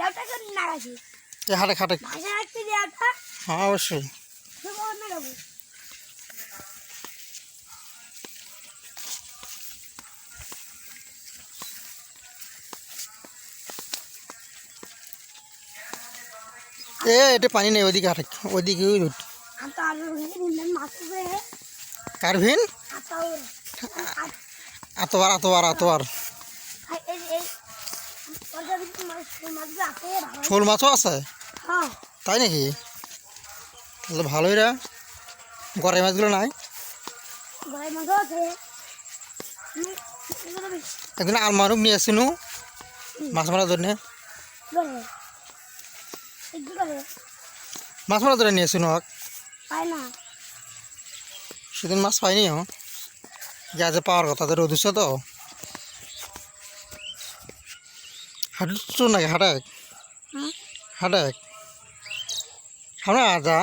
দেওটা করে না রাখি এ হাটে খাটে ভাষা রাখতে দেওটা হ্যাঁ অবশ্যই তোমার না রাখবো এটা পানি নেই ওইদিকে হাটে ওইদিকে ওই রুট आता आलू निंदन मासू पे है কারভিন आता और আতবার আতবার আতবার और जब मास भी आते हैं भाई শোল মাছও আছে हाँ তাই নাকি তাহলে ভালোই রা গড়াই মাছগুলো নাই भाई मजा आते हैं একদিন আলমারুক নিয়ে আসিনু মাছ মারার জন্যে बड़े एक बड़े মাছ মারার জন্য নিয়ে আসিনু पाए ना সেদিন মাছ পাইনি গাছে পাওয়ার কথা তো রোদ উঠছে তো হাঁটু নাকি হাঁটাক हाँ হাঁটাক সামনে যা